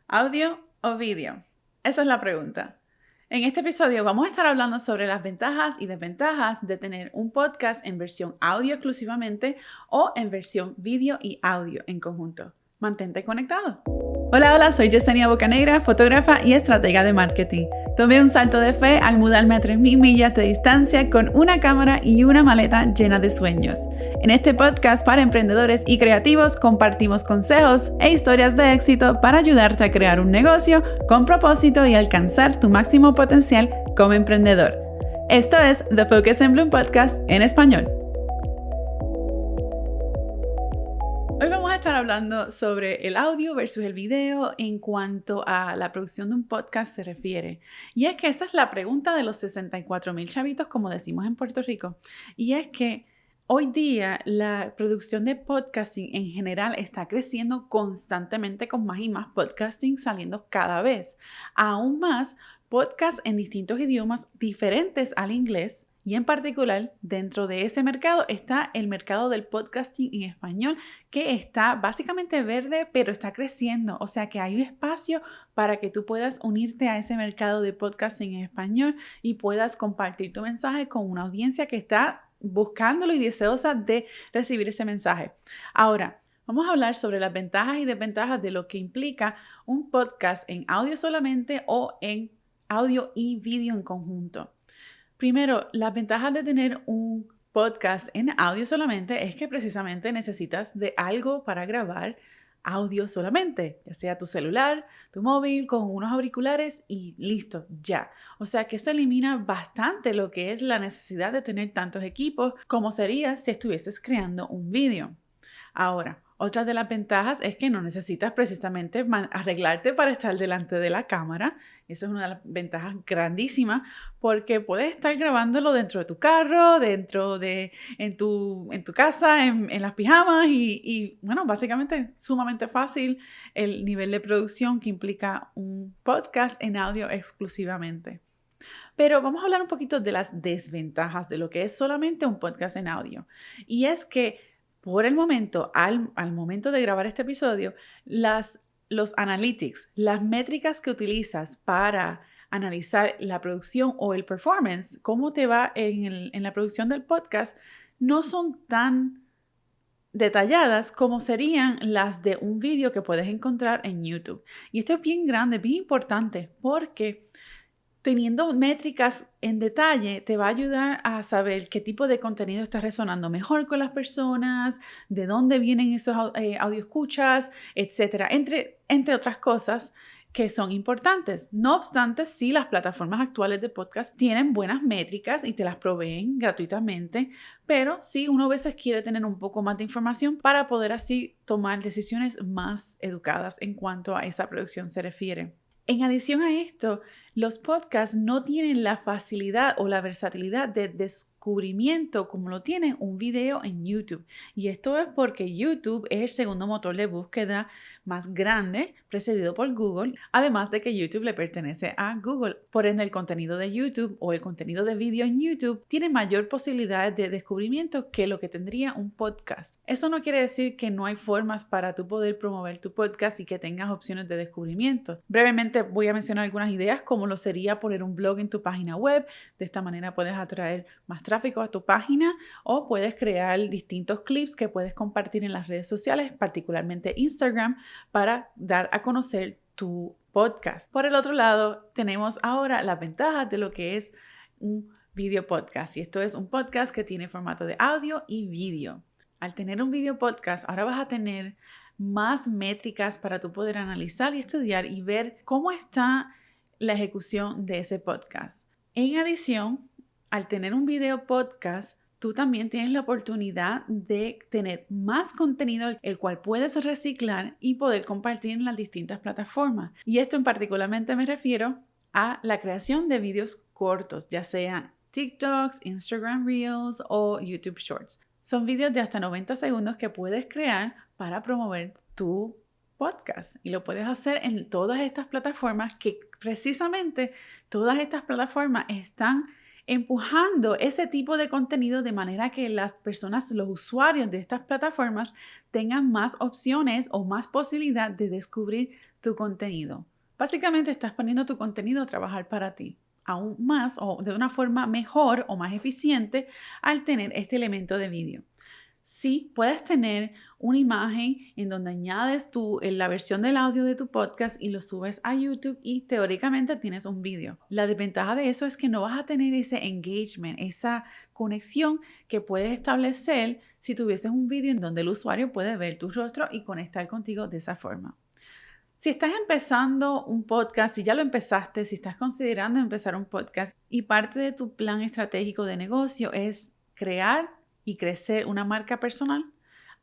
¿Audio o vídeo? Esa es la pregunta. En este episodio vamos a estar hablando sobre las ventajas y desventajas de tener un podcast en versión audio exclusivamente o en versión vídeo y audio en conjunto. Mantente conectado. Hola, soy Yesenia Bocanegra, fotógrafa y estratega de marketing. Tomé un salto de fe al mudarme a 3.000 millas de distancia con una cámara y una maleta llena de sueños. En este podcast para emprendedores y creativos compartimos consejos e historias de éxito para ayudarte a crear un negocio con propósito y alcanzar tu máximo potencial como emprendedor. Esto es The Focus and Bloom Podcast en español. Hoy vamos a estar hablando sobre el audio versus el video en cuanto a la producción de un podcast se refiere. Y es que esa es la pregunta de los 64,000 chavitos, como decimos en Puerto Rico. Y es que hoy día la producción de podcasting en general está creciendo constantemente con más y más podcasting saliendo cada vez. Aún más podcasts en distintos idiomas diferentes al inglés. Y en particular, dentro de ese mercado está el mercado del podcasting en español, que está básicamente verde, pero está creciendo. O sea que hay un espacio para que tú puedas unirte a ese mercado de podcasting en español y puedas compartir tu mensaje con una audiencia que está buscándolo y deseosa de recibir ese mensaje. Ahora, vamos a hablar sobre las ventajas y desventajas de lo que implica un podcast en audio solamente o en audio y vídeo en conjunto. Primero, las ventajas de tener un podcast en audio solamente es que precisamente necesitas de algo para grabar audio solamente, ya sea tu celular, tu móvil, con unos auriculares y listo, ya. O sea que eso elimina bastante lo que es la necesidad de tener tantos equipos como sería si estuvieses creando un vídeo. Ahora, otra de las ventajas es que no necesitas precisamente arreglarte para estar delante de la cámara. Eso es una de las ventajas grandísimas porque puedes estar grabándolo dentro de tu carro, en tu casa, en las pijamas y bueno, básicamente sumamente fácil el nivel de producción que implica un podcast en audio exclusivamente. Pero vamos a hablar un poquito de las desventajas de lo que es solamente un podcast en audio. Y es que por el momento, al momento de grabar este episodio, los analytics, las métricas que utilizas para analizar la producción o el performance, cómo te va en la producción del podcast, no son tan detalladas como serían las de un vídeo que puedes encontrar en YouTube. Y esto es bien grande, bien importante, porque teniendo métricas en detalle te va a ayudar a saber qué tipo de contenido está resonando mejor con las personas, de dónde vienen esos audio escuchas, etcétera, entre otras cosas que son importantes. No obstante, sí, las plataformas actuales de podcast tienen buenas métricas y te las proveen gratuitamente, pero sí, uno a veces quiere tener un poco más de información para poder así tomar decisiones más educadas en cuanto a esa producción se refiere. En adición a esto, los podcasts no tienen la facilidad o la versatilidad de descubrimiento como lo tiene un video en YouTube. Y esto es porque YouTube es el segundo motor de búsqueda más grande, precedido por Google, además de que YouTube le pertenece a Google. Por ende, el contenido de YouTube o el contenido de video en YouTube tiene mayor posibilidad de descubrimiento que lo que tendría un podcast. Eso no quiere decir que no hay formas para tú poder promover tu podcast y que tengas opciones de descubrimiento. Brevemente voy a mencionar algunas ideas como lo sería poner un blog en tu página web. De esta manera puedes atraer más tráfico a tu página o puedes crear distintos clips que puedes compartir en las redes sociales, particularmente Instagram, para dar a conocer tu podcast. Por el otro lado, tenemos ahora las ventajas de lo que es un video podcast. Y esto es un podcast que tiene formato de audio y vídeo. Al tener un video podcast, ahora vas a tener más métricas para tú poder analizar y estudiar y ver cómo está la ejecución de ese podcast. En adición, al tener un video podcast, tú también tienes la oportunidad de tener más contenido el cual puedes reciclar y poder compartir en las distintas plataformas. Y esto en particularmente me refiero a la creación de videos cortos, ya sea TikToks, Instagram Reels o YouTube Shorts. Son videos de hasta 90 segundos que puedes crear para promover tu podcast y lo puedes hacer en todas estas plataformas que precisamente todas estas plataformas están empujando ese tipo de contenido de manera que las personas, los usuarios de estas plataformas tengan más opciones o más posibilidad de descubrir tu contenido. Básicamente estás poniendo tu contenido a trabajar para ti, aún más o de una forma mejor o más eficiente al tener este elemento de vídeo. Sí, puedes tener una imagen en donde añades la versión del audio de tu podcast y lo subes a YouTube y teóricamente tienes un vídeo. La desventaja de eso es que no vas a tener ese engagement, esa conexión que puedes establecer si tuvieses un vídeo en donde el usuario puede ver tu rostro y conectar contigo de esa forma. Si estás empezando un podcast, si ya lo empezaste, si estás considerando empezar un podcast y parte de tu plan estratégico de negocio es crear y crecer una marca personal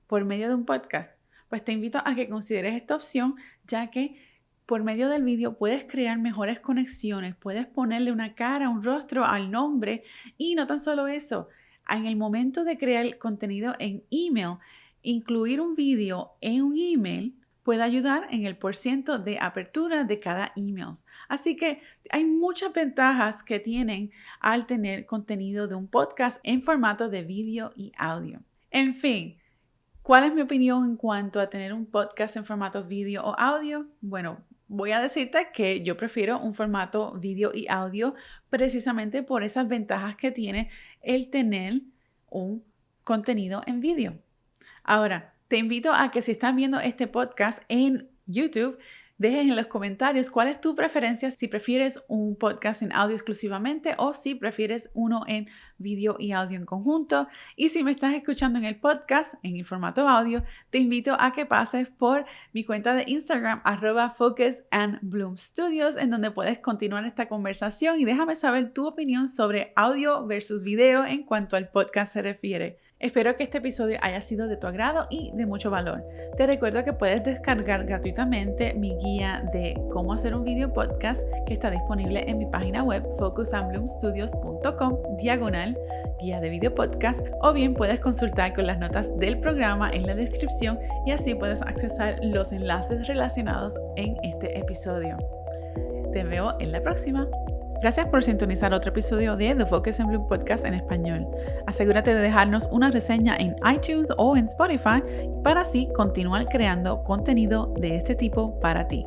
por medio de un podcast, pues te invito a que consideres esta opción, ya que por medio del vídeo puedes crear mejores conexiones, puedes ponerle una cara, un rostro al nombre y no tan solo eso, en el momento de crear el contenido en email, incluir un vídeo en un email puede ayudar en el % de apertura de cada email. Así que hay muchas ventajas que tienen al tener contenido de un podcast en formato de vídeo y audio. En fin, ¿cuál es mi opinión en cuanto a tener un podcast en formato vídeo o audio? Bueno, voy a decirte que yo prefiero un formato vídeo y audio precisamente por esas ventajas que tiene el tener un contenido en vídeo. Ahora, te invito a que si estás viendo este podcast en YouTube, dejes en los comentarios cuál es tu preferencia, si prefieres un podcast en audio exclusivamente o si prefieres uno en vídeo y audio en conjunto. Y si me estás escuchando en el podcast, en el formato audio, te invito a que pases por mi cuenta de Instagram, @FocusandBloomStudios, en donde puedes continuar esta conversación y déjame saber tu opinión sobre audio versus video en cuanto al podcast se refiere. Espero que este episodio haya sido de tu agrado y de mucho valor. Te recuerdo que puedes descargar gratuitamente mi guía de cómo hacer un video podcast que está disponible en mi página web focusandbloomstudios.com/guía de video podcast, o bien puedes consultar con las notas del programa en la descripción y así puedes accesar los enlaces relacionados en este episodio. Te veo en la próxima. Gracias por sintonizar otro episodio de The Focus and Bloom Podcast en español. Asegúrate de dejarnos una reseña en iTunes o en Spotify para así continuar creando contenido de este tipo para ti.